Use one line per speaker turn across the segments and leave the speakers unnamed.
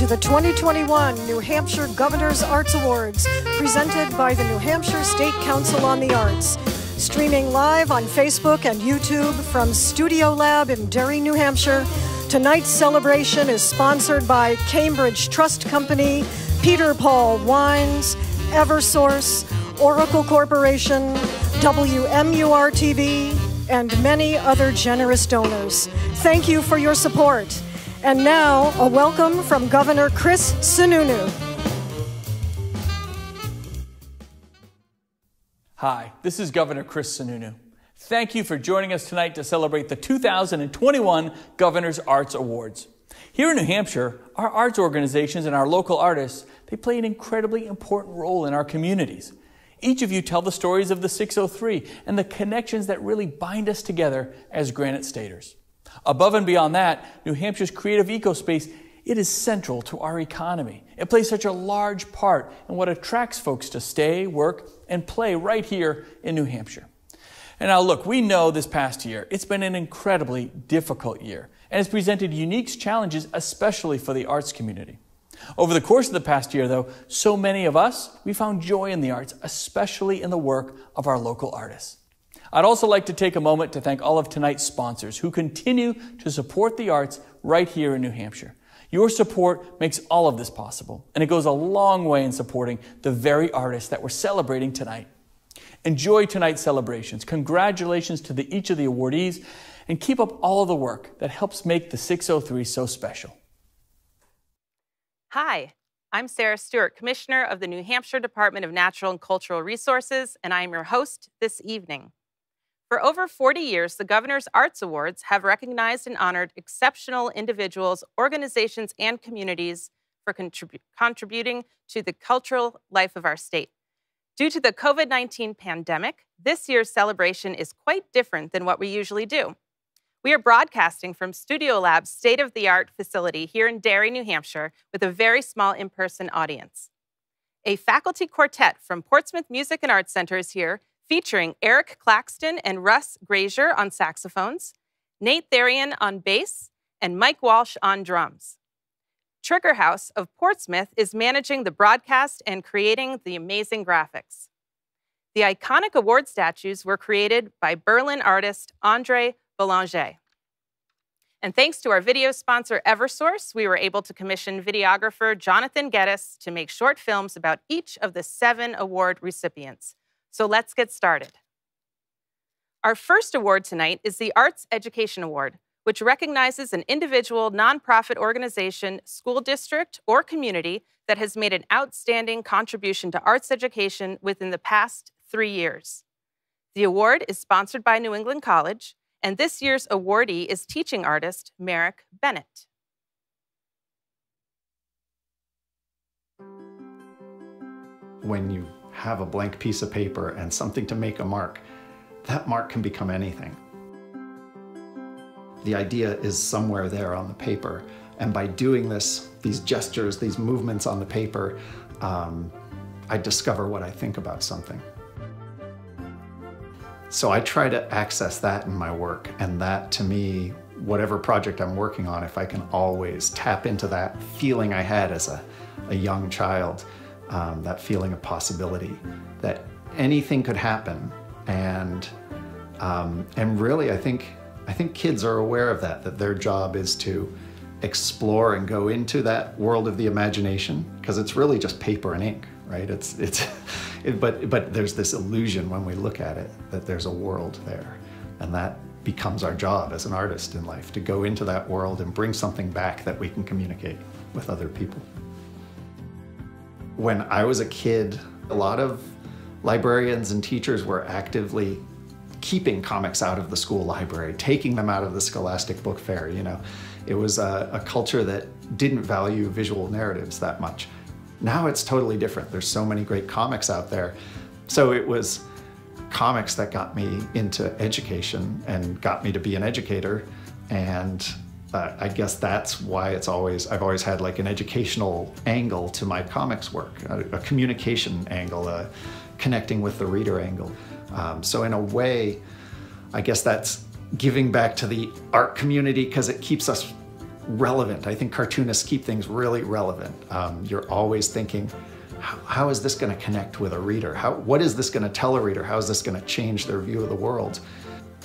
to the 2021 New Hampshire Governor's Arts Awards, presented by the New Hampshire State Council on the Arts. Streaming live on Facebook and YouTube from Studio Lab in Derry, New Hampshire, tonight's celebration is sponsored by Cambridge Trust Company, Peter Paul Wines, Eversource, Oracle Corporation, WMUR-TV, and many other generous donors. Thank you for your support. And now, a welcome from Governor Chris Sununu.
Hi, this is Governor Chris Sununu. Thank you for joining us tonight to celebrate the 2021 Governor's Arts Awards. Here in New Hampshire, our arts organizations and our local artists, they play an incredibly important role in our communities. Each of you tell the stories of the 603 and the connections that really bind us together as Granite Staters. Above and beyond that, New Hampshire's creative ecospace, it is central to our economy. It plays such a large part in what attracts folks to stay, work, and play right here in New Hampshire. And now look, we know this past year, it's been an incredibly difficult year, and it's presented unique challenges, especially for the arts community. Over the course of the past year, though, so many of us, we found joy in the arts, especially in the work of our local artists. I'd also like to take a moment to thank all of tonight's sponsors who continue to support the arts right here in New Hampshire. Your support makes all of this possible, and it goes a long way in supporting the very artists that we're celebrating tonight. Enjoy tonight's celebrations. Congratulations to each of the awardees, and keep up all of the work that helps make the 603 so special.
Hi, I'm Sarah Stewart, Commissioner of the New Hampshire Department of Natural and Cultural Resources, and I am your host this evening. For over 40 years, the Governor's Arts Awards have recognized and honored exceptional individuals, organizations, and communities for contributing to the cultural life of our state. Due to the COVID-19 pandemic, this year's celebration is quite different than what we usually do. We are broadcasting from Studio Lab's state-of-the-art facility here in Derry, New Hampshire, with a very small in-person audience. A faculty quartet from Portsmouth Music and Arts Center is here, featuring Eric Claxton and Russ Grazier on saxophones, Nate Therian on bass, and Mike Walsh on drums. Trigger House of Portsmouth is managing the broadcast and creating the amazing graphics. The iconic award statues were created by Berlin artist Andre Boulanger. And thanks to our video sponsor, Eversource, we were able to commission videographer Jonathan Geddes to make short films about each of the 7 award recipients. So let's get started. Our first award tonight is the Arts Education Award, which recognizes an individual nonprofit organization, school district, or community that has made an outstanding contribution to arts education within the past 3 years. The award is sponsored by New England College, and this year's awardee is teaching artist Marek Bennett.
When you have a blank piece of paper and something to make a mark, that mark can become anything. The idea is somewhere there on the paper, and by doing these gestures, these movements on the paper, I discover what I think about something. So I try to access that in my work, and that to me, whatever project I'm working on, if I can always tap into that feeling I had as a young child, that feeling of possibility, that anything could happen, and really I think kids are aware of that their job is to explore and go into that world of the imagination, because it's really just paper and ink, right? But there's this illusion when we look at it that there's a world there, and that becomes our job as an artist in life, to go into that world and bring something back that we can communicate with other people. When I was a kid, a lot of librarians and teachers were actively keeping comics out of the school library, taking them out of the scholastic book fair, you know. It was a culture that didn't value visual narratives that much. Now it's totally different. There's so many great comics out there. So it was comics that got me into education and got me to be an educator. And I guess that's why I've always had like an educational angle to my comics work, a communication angle, a connecting with the reader angle. So in a way, I guess that's giving back to the art community, because it keeps us relevant. I think cartoonists keep things really relevant. You're always thinking, how is this going to connect with a reader? What is this going to tell a reader? How is this going to change their view of the world?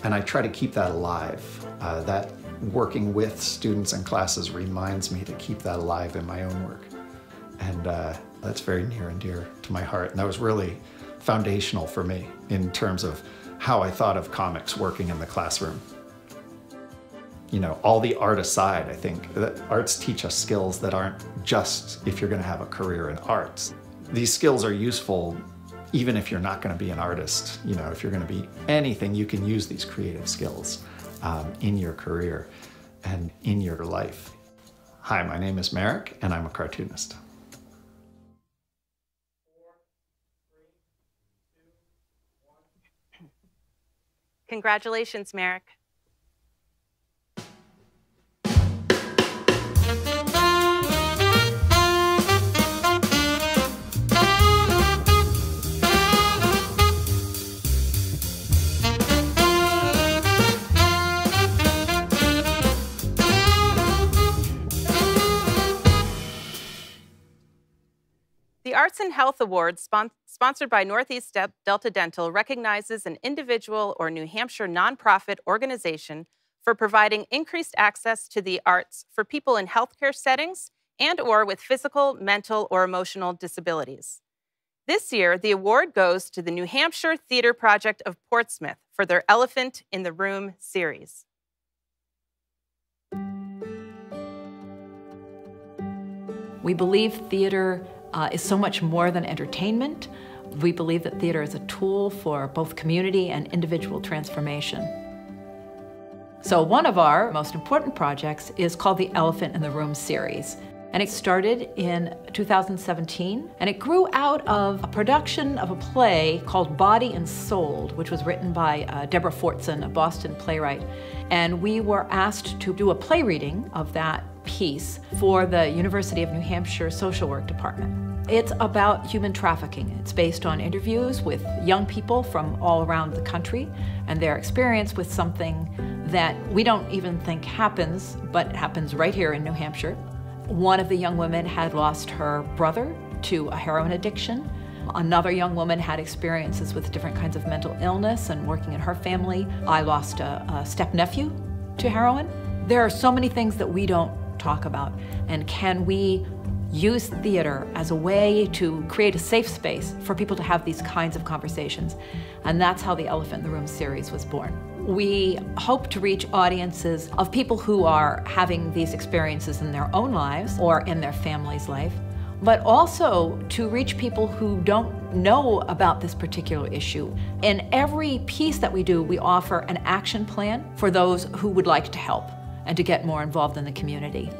And I try to keep that alive. That working with students and classes reminds me to keep that alive in my own work. And that's very near and dear to my heart. And that was really foundational for me in terms of how I thought of comics working in the classroom. You know, all the art aside, I think that arts teach us skills that aren't just if you're going to have a career in arts. These skills are useful even if you're not going to be an artist. You know, if you're going to be anything, you can use these creative skills in your career and in your life. Hi, my name is Marek, and I'm a cartoonist.
Congratulations, Merrick. The Arts and Health Awards, sponsored by Northeast Delta Dental, recognizes an individual or New Hampshire nonprofit organization for providing increased access to the arts for people in healthcare settings and/or with physical, mental, or emotional disabilities. This year, the award goes to the New Hampshire Theater Project of Portsmouth for their Elephant in the Room series.
We believe theater is so much more than entertainment. We believe that theater is a tool for both community and individual transformation. So one of our most important projects is called the Elephant in the Room series. And it started in 2017, and it grew out of a production of a play called Body and Soul, which was written by Deborah Fortson, a Boston playwright. And we were asked to do a play reading of that piece for the University of New Hampshire Social Work Department. It's about human trafficking. It's based on interviews with young people from all around the country and their experience with something that we don't even think happens, but it happens right here in New Hampshire. One of the young women had lost her brother to a heroin addiction. Another young woman had experiences with different kinds of mental illness and working in her family. I lost a step-nephew to heroin. There are so many things that we don't talk about. And can we use theater as a way to create a safe space for people to have these kinds of conversations? And that's how the Elephant in the Room series was born. We hope to reach audiences of people who are having these experiences in their own lives or in their family's life, but also to reach people who don't know about this particular issue. In every piece that we do, we offer an action plan for those who would like to help and to get more involved in the community.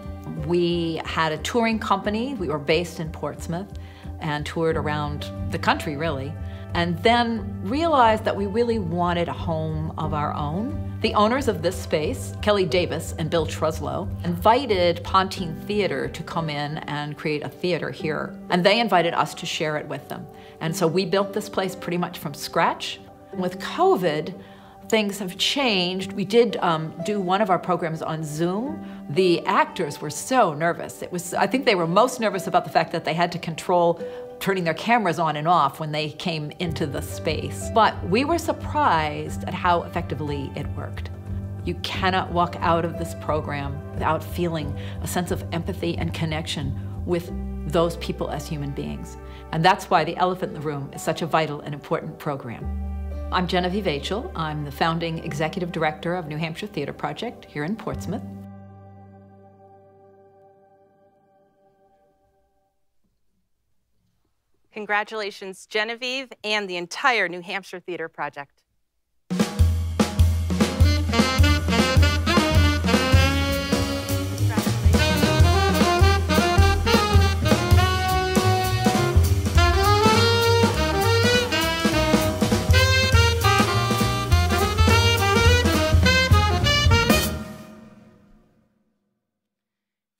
We had a touring company. We were based in Portsmouth and toured around the country, really, and then realized that we really wanted a home of our own. The owners of this space, Kelly Davis and Bill Truslow, invited Pontine Theater to come in and create a theater here, and they invited us to share it with them. And so we built this place pretty much from scratch. With COVID, things have changed. We did do one of our programs on Zoom. The actors were so nervous. I think they were most nervous about the fact that they had to control turning their cameras on and off when they came into the space. But we were surprised at how effectively it worked. You cannot walk out of this program without feeling a sense of empathy and connection with those people as human beings. And that's why the Elephant in the Room is such a vital and important program. I'm Genevieve Achel. I'm the founding executive director of New Hampshire Theater Project here in Portsmouth.
Congratulations, Genevieve and the entire New Hampshire Theater Project.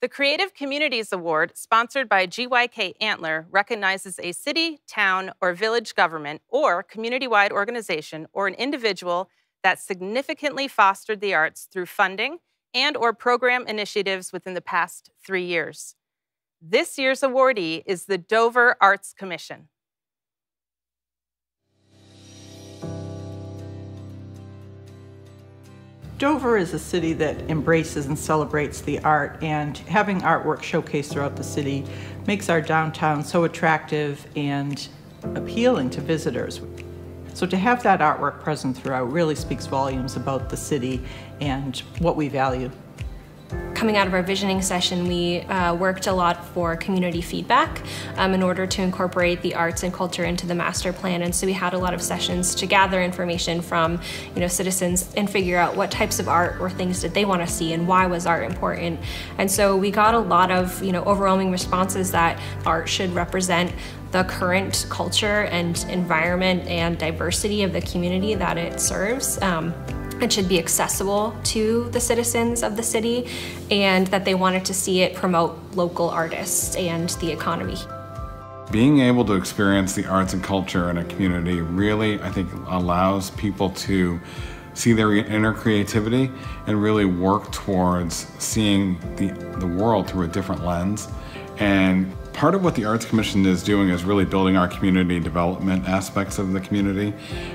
The Creative Communities Award, sponsored by GYK Antler, recognizes a city, town, or village government or community-wide organization or an individual that significantly fostered the arts through funding, and/or program initiatives within the past 3 years. This year's awardee is the Dover Arts Commission.
Dover is a city that embraces and celebrates the art, and having artwork showcased throughout the city makes our downtown so attractive and appealing to visitors. So to have that artwork present throughout really speaks volumes about the city and what we value.
Coming out of our visioning session, we worked a lot for community feedback in order to incorporate the arts and culture into the master plan. And so we had a lot of sessions to gather information from citizens and figure out what types of art or things did they want to see and why was art important. And so we got a lot of overwhelming responses that art should represent the current culture and environment and diversity of the community that it serves. It should be accessible to the citizens of the city, and that they wanted to see it promote local artists and the economy.
Being able to experience the arts and culture in a community really, I think, allows people to see their inner creativity and really work towards seeing the world through a different lens. And part of what the Arts Commission is doing is really building our community development aspects of the community.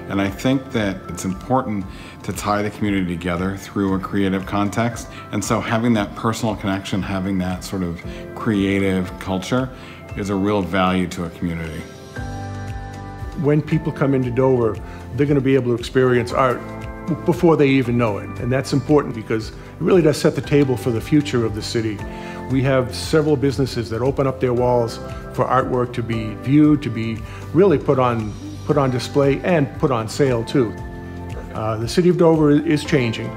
And I think that it's important to tie the community together through a creative context. And so having that personal connection, having that sort of creative culture is a real value to a community.
When people come into Dover, they're going to be able to experience art before they even know it. And that's important because it really does set the table for the future of the city. We have several businesses that open up their walls for artwork to be viewed, to be really put on display and put on sale too. The city of Dover is changing.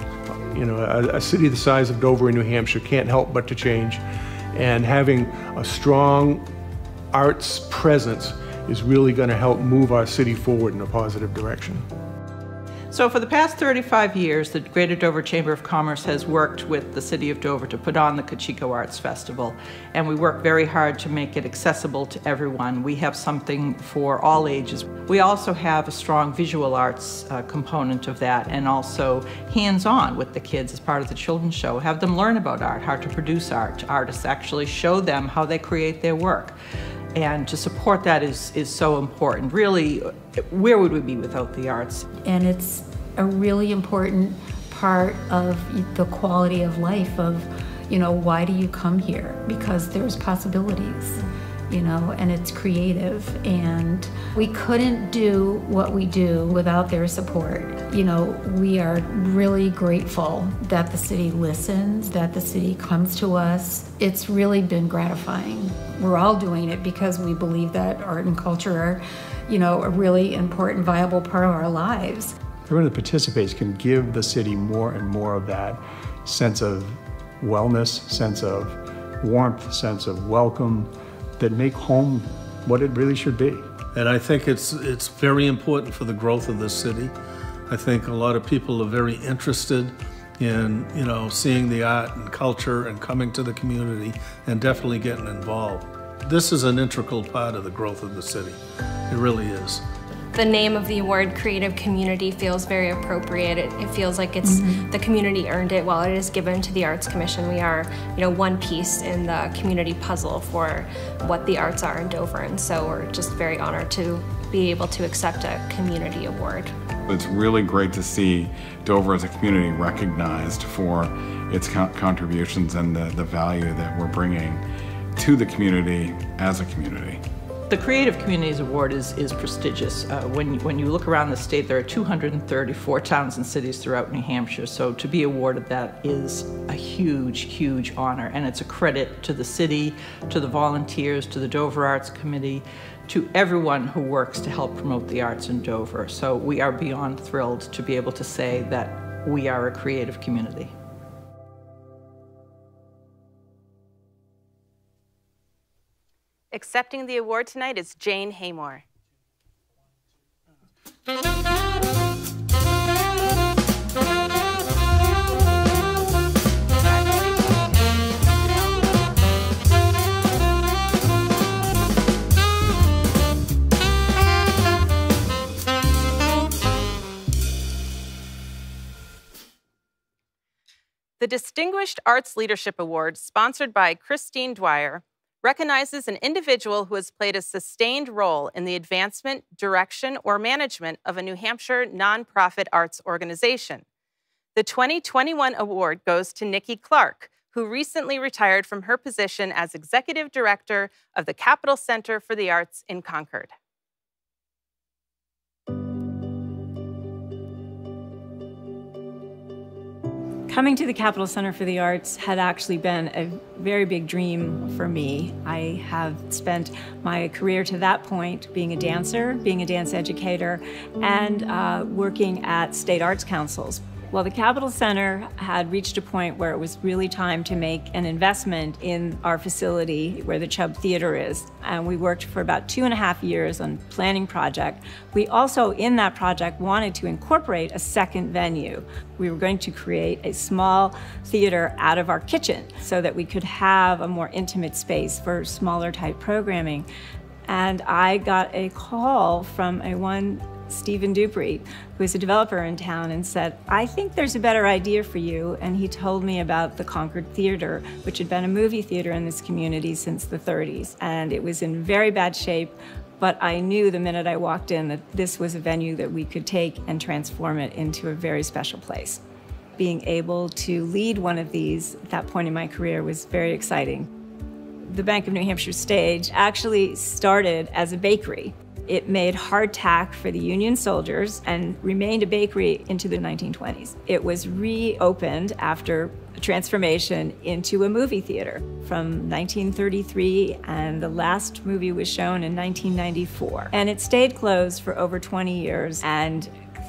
A city the size of Dover in New Hampshire can't help but to change. And having a strong arts presence is really going to help move our city forward in a positive direction.
So for the past 35 years, the Greater Dover Chamber of Commerce has worked with the City of Dover to put on the Kachiko Arts Festival, and we work very hard to make it accessible to everyone. We have something for all ages. We also have a strong visual arts component of that, and also hands-on with the kids as part of the children's show. Have them learn about art, how to produce art. Artists actually show them how they create their work. And to support that is so important. Really, where would we be without the arts?
And it's a really important part of the quality of life of, why do you come here? Because there's possibilities, and it's creative. And we couldn't do what we do without their support. We are really grateful that the city listens, that the city comes to us. It's really been gratifying. We're all doing it because we believe that art and culture are, a really important, viable part of our lives.
Everyone that participates can give the city more and more of that sense of wellness, sense of warmth, sense of welcome, that make home what it really should be.
And I think it's very important for the growth of this city. I think a lot of people are very interested in, seeing the art and culture and coming to the community and definitely getting involved. This is an integral part of the growth of the city. It really is.
The name of the award, Creative Community, feels very appropriate. It feels like it's the community earned it while it is given to the Arts Commission. We are, one piece in the community puzzle for what the arts are in Dover, and so we're just very honored to be able to accept a community award.
It's really great to see Dover as a community recognized for its contributions and the value that we're bringing to the community as a community.
The Creative Communities Award is prestigious. When you look around the state, there are 234 towns and cities throughout New Hampshire, so to be awarded that is a huge, huge honor, and it's a credit to the city, to the volunteers, to the Dover Arts Committee, to everyone who works to help promote the arts in Dover. So we are beyond thrilled to be able to say that we are a creative community.
Accepting the award tonight is Jane Haymore. The Distinguished Arts Leadership Award, sponsored by Christine Dwyer, recognizes an individual who has played a sustained role in the advancement, direction, or management of a New Hampshire nonprofit arts organization. The 2021 award goes to Nikki Clarke, who recently retired from her position as Executive Director of the Capital Center for the Arts in Concord.
Coming to the Capital Center for the Arts had actually been a very big dream for me. I have spent my career to that point being a dancer, being a dance educator, and working at state arts councils. Well, the Capital Center had reached a point where it was really time to make an investment in our facility where the Chubb Theater is. And we worked for about 2.5 years on planning project. We also, in that project, wanted to incorporate a second venue. We were going to create a small theater out of our kitchen so that we could have a more intimate space for smaller type programming. And I got a call from one Stephen Dupree, who is a developer in town, and said, I think there's a better idea for you. And he told me about the Concord Theater, which had been a movie theater in this community since the 30s. And it was in very bad shape, but I knew the minute I walked in that this was a venue that we could take and transform it into a very special place. Being able to lead one of these at that point in my career was very exciting. The Bank of New Hampshire stage actually started as a bakery. It made hardtack for the Union soldiers and remained a bakery into the 1920s. It was reopened after a transformation into a movie theater from 1933, and the last movie was shown in 1994. And it stayed closed for over 20 years, and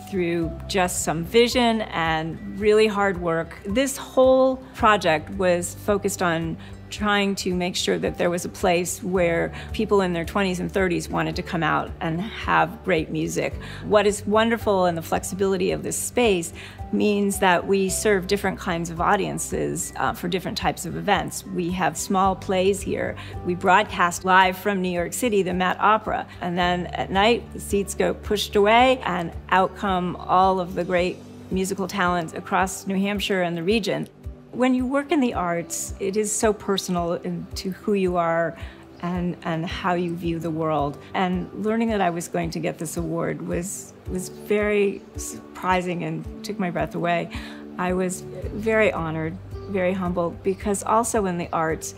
through just some vision and really hard work, this whole project was focused on trying to make sure that there was a place where people in their 20s and 30s wanted to come out and have great music. What is wonderful in the flexibility of this space means that we serve different kinds of audiences for different types of events. We have small plays here. We broadcast live from New York City, the Met Opera, and then at night the seats go pushed away and out come all of the great musical talent across New Hampshire and the region. When you work in the arts, it is so personal to who you are and how you view the world. And learning that I was going to get this award was very surprising and took my breath away. I was very honored, very humbled, because also in the arts,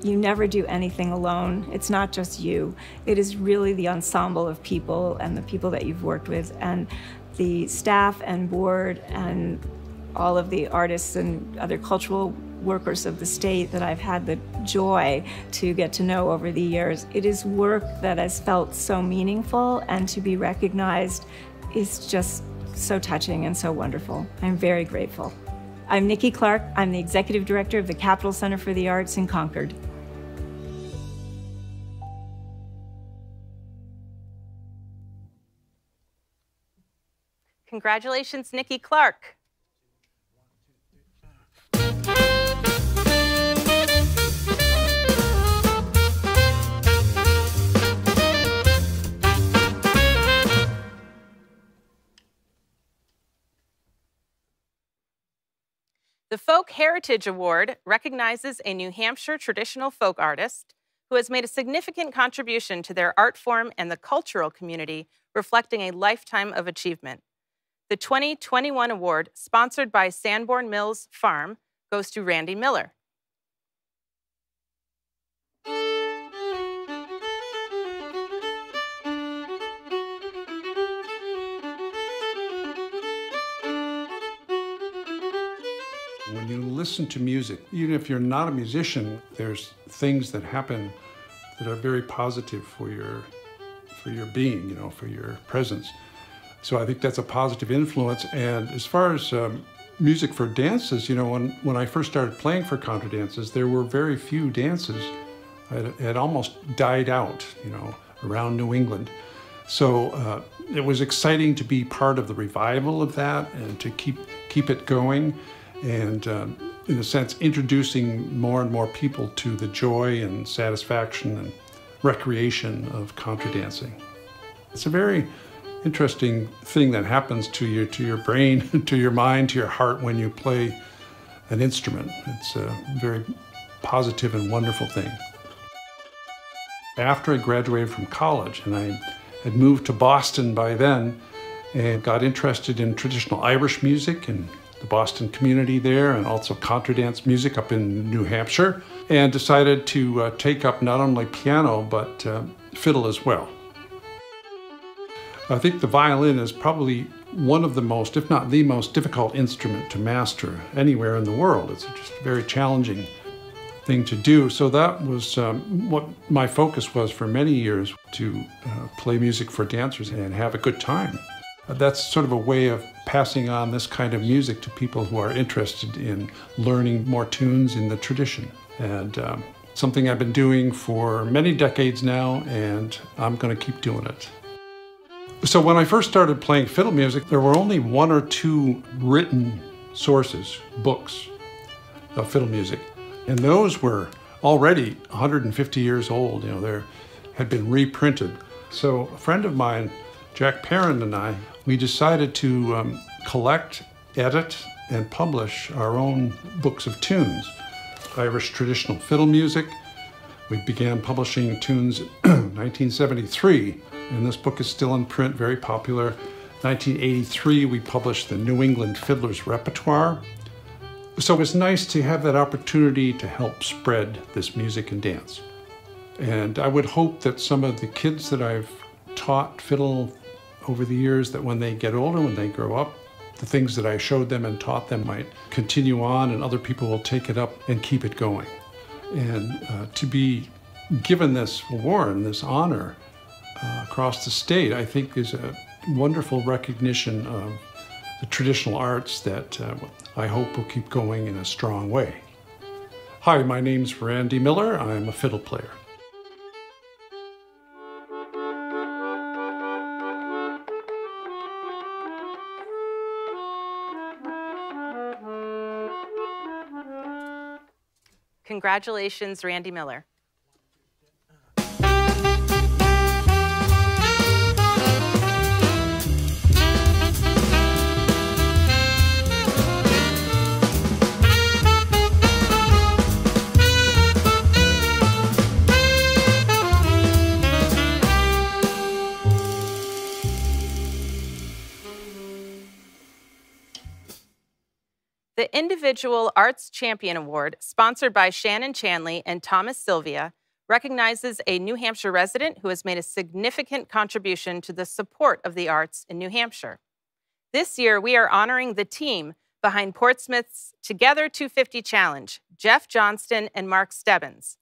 you never do anything alone. It's not just you. It is really the ensemble of people and the people that you've worked with, and the staff and board and all of the artists and other cultural workers of the state that I've had the joy to get to know over the years. It is work that has felt so meaningful, and to be recognized is just so touching and so wonderful. I'm very grateful. I'm Nikki Clarke. I'm the Executive Director of the Capital Center for the Arts in Concord.
Congratulations, Nikki Clarke. The Folk Heritage Award recognizes a New Hampshire traditional folk artist who has made a significant contribution to their art form and the cultural community, reflecting a lifetime of achievement. The 2021 award, sponsored by Sanborn Mills Farm, goes to Randy Miller.
When you listen to music, even if you're not a musician, there's things that happen that are very positive for your being, for your presence. So I think that's a positive influence. And as far as music for dances, when I first started playing for contra dances, there were very few dances. It had almost died out, around New England. So it was exciting to be part of the revival of that and to keep it going. And in a sense, introducing more and more people to the joy and satisfaction and recreation of contra dancing. It's a very interesting thing that happens to your brain, to your mind, to your heart when you play
an instrument. It's a very positive and wonderful thing. After I graduated from college, and I had moved to Boston by then, and got interested in traditional Irish music and the Boston community there, and also contra dance music up in New Hampshire, and decided to take up not only piano, but fiddle as well. I think the violin is probably one of the most, if not the most difficult instrument to master anywhere in the world. It's just a very challenging thing to do. So that was what my focus was for many years, to play music for dancers and have a good time. That's sort of a way of passing on this kind of music to people who are interested in learning more tunes in the tradition. And something I've been doing for many decades now, and I'm going to keep doing it. So when I first started playing fiddle music, there were only 1 or 2 written sources, books of fiddle music. And those were already 150 years old. You know, they had been reprinted. So a friend of mine, Jack Perrin, and I, we decided to collect, edit, and publish our own books of tunes. Irish traditional fiddle music. We began publishing tunes in 1973, and this book is still in print, very popular. 1983, we published the New England Fiddler's Repertoire. So it was nice to have that opportunity to help spread this music and dance. And I would hope that some of the kids that I've taught fiddle over the years, that when they get older, when they grow up, the things that I showed them and taught them might continue on, and other people will take it up and keep it going. And to be given this award and this honor across the state, I think is a wonderful recognition of the traditional arts that I hope will keep going in a strong way. Hi, my name's Randy Miller. I'm a fiddle player.
Congratulations, Randy Miller. The Individual Arts Champion Award, sponsored by Shannon Chanley and Thomas Sylvia, recognizes a New Hampshire resident who has made a significant contribution to the support of the arts in New Hampshire. This year, we are honoring the team behind Portsmouth's Together 250 Challenge, Jeff Johnston and Mark Stebbins.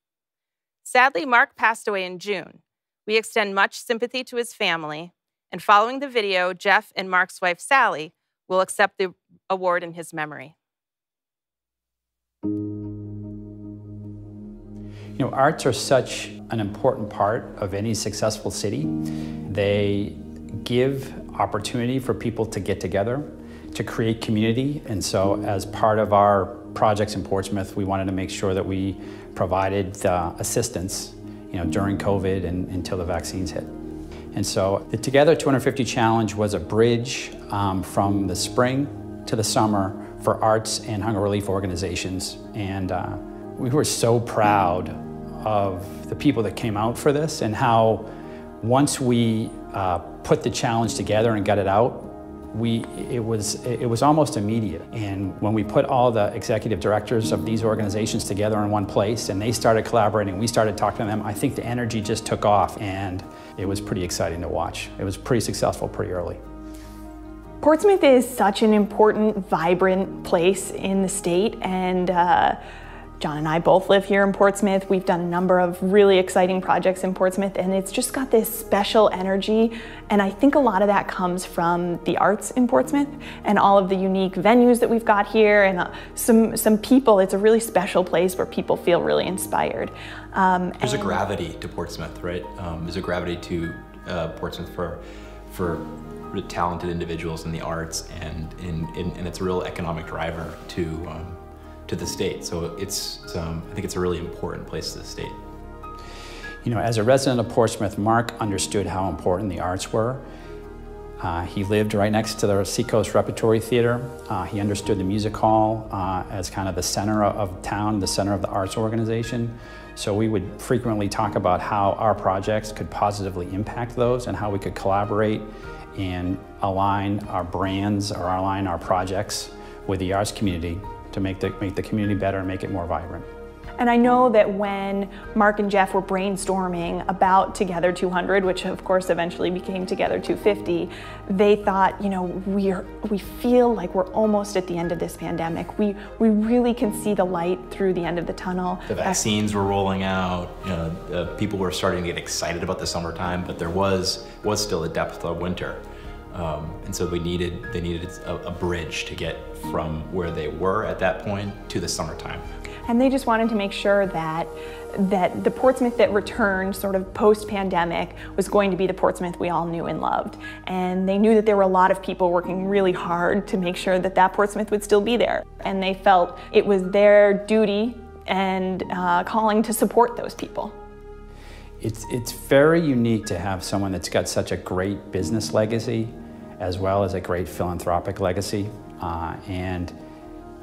Sadly, Mark passed away in June. We extend much sympathy to his family, and following the video, Jeff and Mark's wife, Sally, will accept the award in his memory.
You know, arts are such an important part of any successful city. They give opportunity for people to get together, to create community. And so as part of our projects in Portsmouth, we wanted to make sure that we provided assistance, you know, during COVID and until the vaccines hit. And so the Together 250 Challenge was a bridge from the spring to the summer for arts and hunger relief organizations. And we were so proud of the people that came out for this, and how once we put the challenge together and got it out, it was almost immediate. And when we put all the executive directors of these organizations together in one place and they started collaborating, we started talking to them, I think the energy just took off, and it was pretty exciting to watch. It was pretty successful pretty early.
Portsmouth is such an important, vibrant place in the state, and John and I both live here in Portsmouth. We've done a number of really exciting projects in Portsmouth, and it's just got this special energy. And I think a lot of that comes from the arts in Portsmouth and all of the unique venues that we've got here, and some people. It's a really special place where people feel really inspired.
There's a gravity to Portsmouth, right? There's a gravity to Portsmouth for talented individuals in the arts, and it's a real economic driver to the state. So I think it's a really important place to the state.
You know, as a resident of Portsmouth, Mark understood how important the arts were. He lived right next to the Seacoast Repertory Theater. He understood the music hall as kind of the center of town, the center of the arts organization. So we would frequently talk about how our projects could positively impact those and how we could collaborate and align our brands or align our projects with the arts community to make the community better and make it more vibrant.
And I know that when Mark and Jeff were brainstorming about Together 200, which of course eventually became Together 250, they thought, you know, we feel like we're almost at the end of this pandemic. We really can see the light through the end of the tunnel.
The vaccines were rolling out. You know, people were starting to get excited about the summertime, but there was still a depth of winter. And so they needed a bridge to get from where they were at that point to the summertime.
And they just wanted to make sure that the Portsmouth that returned sort of post-pandemic was going to be the Portsmouth we all knew and loved. And they knew that there were a lot of people working really hard to make sure that that Portsmouth would still be there. And they felt it was their duty and calling to support those people.
It's very unique to have someone that's got such a great business legacy as well as a great philanthropic legacy. And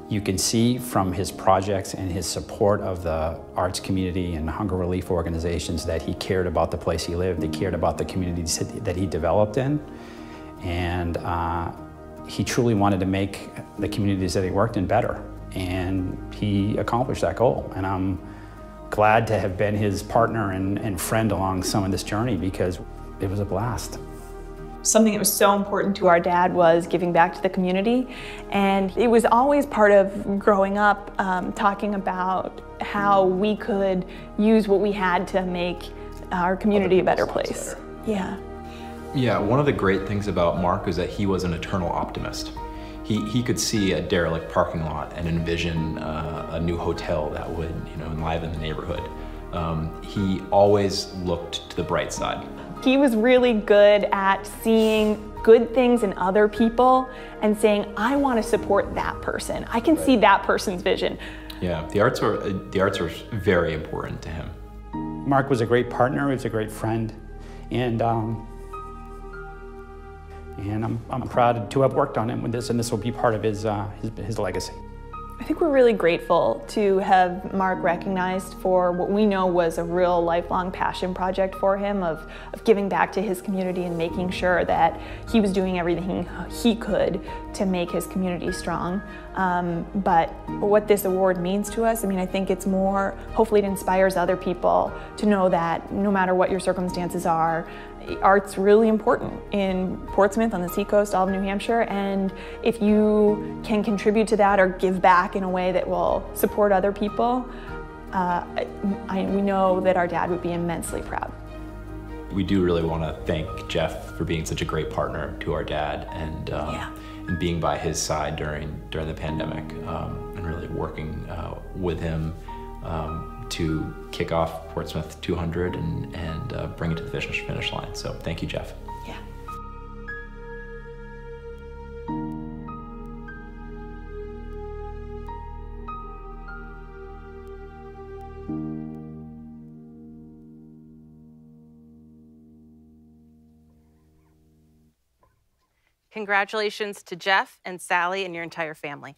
you can see from his projects and his support of the arts community and hunger relief organizations that he cared about the place he lived, he cared about the communities that he developed in, and he truly wanted to make the communities that he worked in better, and he accomplished that goal. And I'm glad to have been his partner and friend along some of this journey because it was a blast.
Something that was so important to our dad was giving back to the community, and it was always part of growing up talking about how we could use what we had to make our community a better place. Yeah.
Yeah, one of the great things about Mark was that he was an eternal optimist. He could see a derelict parking lot and envision a new hotel that would, you know, enliven the neighborhood. He always looked to the bright side.
He was really good at seeing good things in other people and saying, I want to support that person. I can see that person's vision.
Yeah, the arts are very important to him.
Mark was a great partner, he was a great friend, and I'm proud to have worked on him with this, and this will be part of his legacy.
I think we're really grateful to have Mark recognized for what we know was a real lifelong passion project for him of giving back to his community and making sure that he was doing everything he could to make his community strong. But what this award means to us, I mean, I think it's more, hopefully it inspires other people to know that no matter what your circumstances are, art's really important in Portsmouth, on the Seacoast, all of New Hampshire, and if you can contribute to that or give back in a way that will support other people, we know that our dad would be immensely proud.
We do really want to thank Jeff for being such a great partner to our dad and being by his side during the pandemic and really working with him to kick off Portsmouth 200 and bring it to the finish line. So thank you, Jeff.
Yeah.
Congratulations to Jeff and Sally and your entire family.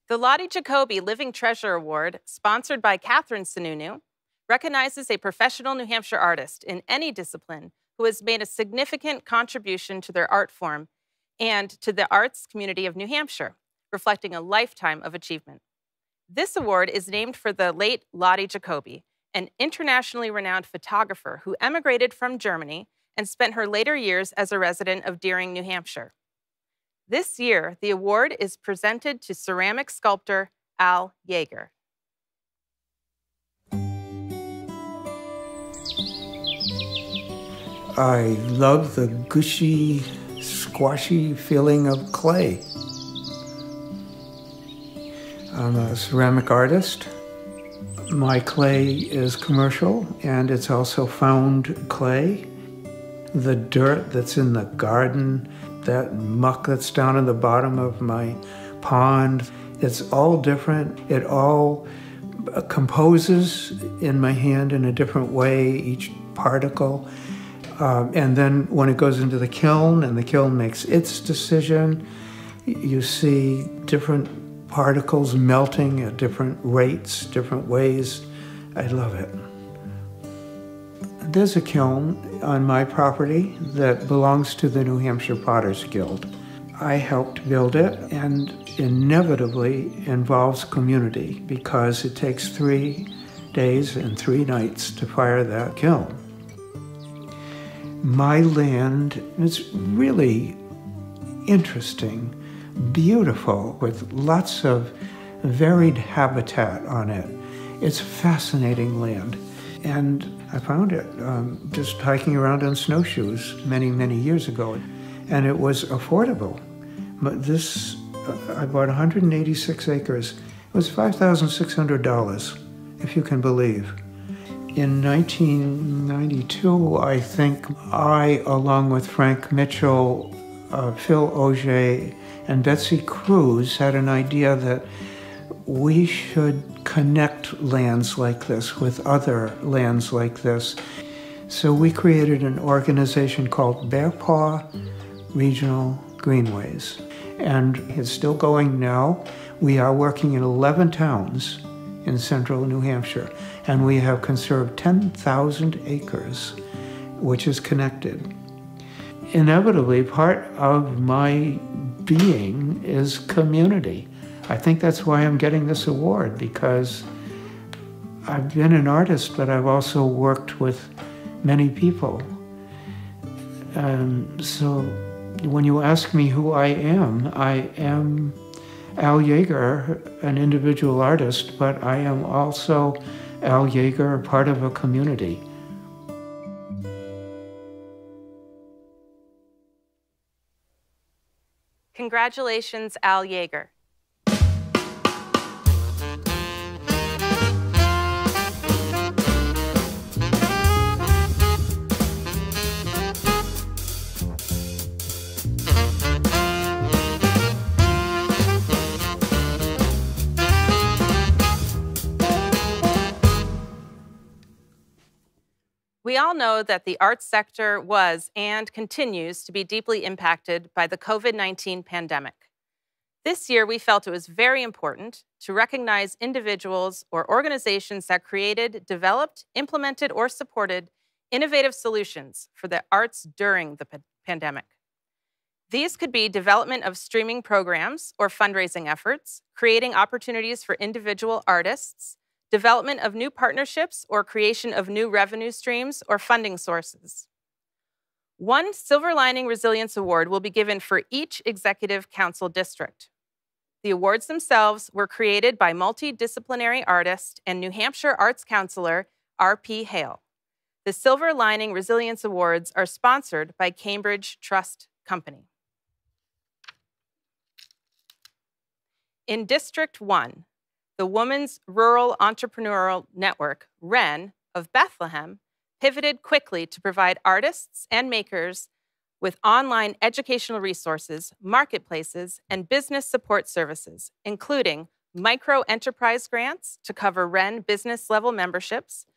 The Lottie Jacoby Living Treasure Award, sponsored by Catherine Sununu, recognizes a professional New Hampshire artist in any discipline who has made a significant contribution to their art form and to the arts community of New Hampshire, reflecting a lifetime of achievement. This award is named for the late Lottie Jacoby, an internationally renowned photographer who emigrated from Germany and spent her later years as a resident of Derry, New Hampshire. This year, the award is presented to ceramic sculptor Al Jaeger.
I love the gushy, squashy feeling of clay. I'm a ceramic artist. My clay is commercial, and it's also found clay. The dirt that's in the garden, that muck that's down in the bottom of my pond, it's all different. It all composes in my hand in a different way, each particle. And then when it goes into the kiln and the kiln makes its decision, you see different particles melting at different rates, different ways. I love it. There's a kiln on my property that belongs to the New Hampshire Potters Guild. I helped build it, and inevitably involves community because it takes 3 days and 3 nights to fire that kiln. My land is really interesting, beautiful, with lots of varied habitat on it. It's fascinating land. And I found it just hiking around on snowshoes many, many years ago. And it was affordable. But this, I bought 186 acres. It was $5,600, if you can believe. In 1992, I think I, along with Frank Mitchell, Phil Auger, and Betsy Cruz, had an idea that we should connect lands like this with other lands like this. So we created an organization called Bear Paw Regional Greenways. And it's still going now. We are working in 11 towns in central New Hampshire, and we have conserved 10,000 acres, which is connected. Inevitably, part of my being is community. I think that's why I'm getting this award, because I've been an artist, but I've also worked with many people. So when you ask me who I am Al Jaeger, an individual artist, but I am also Al Jaeger, part of a community.
Congratulations, Al Jaeger. We all know that the arts sector was and continues to be deeply impacted by the COVID-19 pandemic. This year, we felt it was very important to recognize individuals or organizations that created, developed, implemented, or supported innovative solutions for the arts during the pandemic. These could be development of streaming programs or fundraising efforts, creating opportunities for individual artists, development of new partnerships or creation of new revenue streams or funding sources. One Silver Lining Resilience Award will be given for each Executive Council district. The awards themselves were created by multidisciplinary artist and New Hampshire Arts Counselor R.P. Hale. The Silver Lining Resilience Awards are sponsored by Cambridge Trust Company. In District 1, the Women's Rural Entrepreneurial Network, WREN, of Bethlehem, pivoted quickly to provide artists and makers with online educational resources, marketplaces, and business support services, including micro-enterprise grants to cover WREN business-level memberships,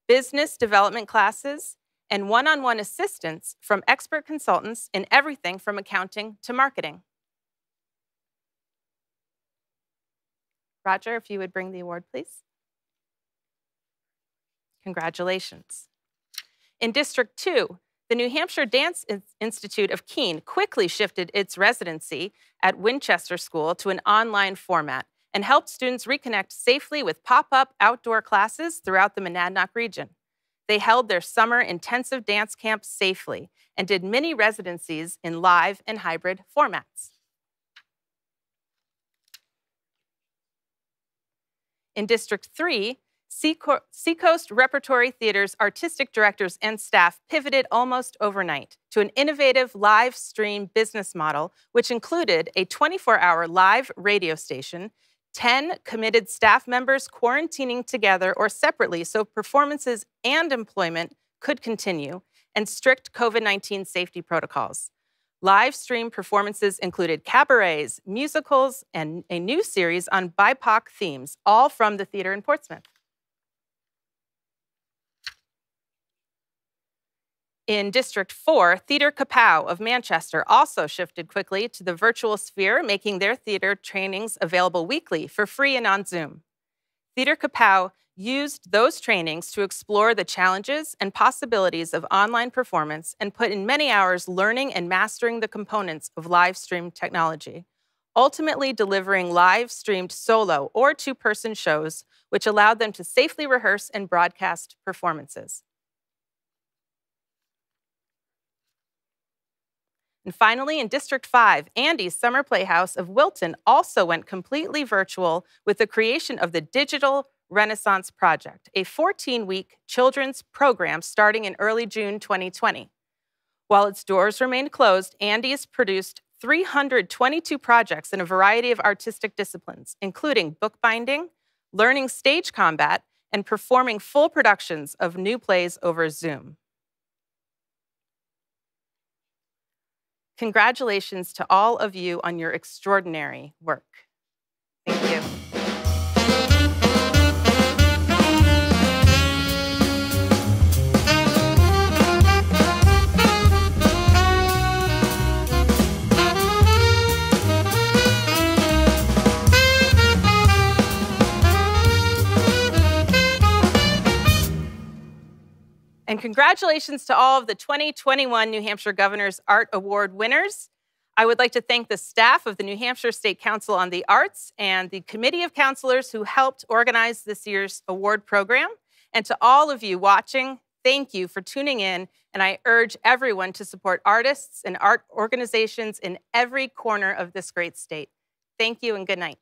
business development classes, and one-on-one assistance from expert consultants in everything from accounting to marketing. Roger, if you would bring the award, please. Congratulations. In District 2, the New Hampshire Dance Institute of Keene quickly shifted its residency at Winchester School to an online format and helped students reconnect safely with pop-up outdoor classes throughout the Monadnock region. They held their summer intensive dance camp safely and did mini residencies in live and hybrid formats. In District 3, Seacoast Repertory Theater's artistic directors and staff pivoted almost overnight to an innovative live stream business model, which included a 24-hour live radio station, 10 committed staff members quarantining together or separately so performances and employment could continue, and strict COVID-19 safety protocols. Live stream performances included cabarets, musicals, and a new series on BIPOC themes, all from the theater in Portsmouth. In District 4, Theatre KAPOW of Manchester also shifted quickly to the virtual sphere, making their theater trainings available weekly for free and on Zoom. Theatre KAPOW used those trainings to explore the challenges and possibilities of online performance and put in many hours learning and mastering the components of live stream technology, ultimately delivering live streamed solo or two-person shows, which allowed them to safely rehearse and broadcast performances. And finally, in District 5, Andy's Summer Playhouse of Wilton also went completely virtual with the creation of the Digital Renaissance Project, a 14-week children's program starting in early June 2020. While its doors remained closed, Andy's produced 322 projects in a variety of artistic disciplines, including bookbinding, learning stage combat, and performing full productions of new plays over Zoom. Congratulations to all of you on your extraordinary work. Thank you. And congratulations to all of the 2021 New Hampshire Governor's Art Award winners. I would like to thank the staff of the New Hampshire State Council on the Arts and the committee of counselors who helped organize this year's award program. And to all of you watching, thank you for tuning in. And I urge everyone to support artists and art organizations in every corner of this great state. Thank you and good night.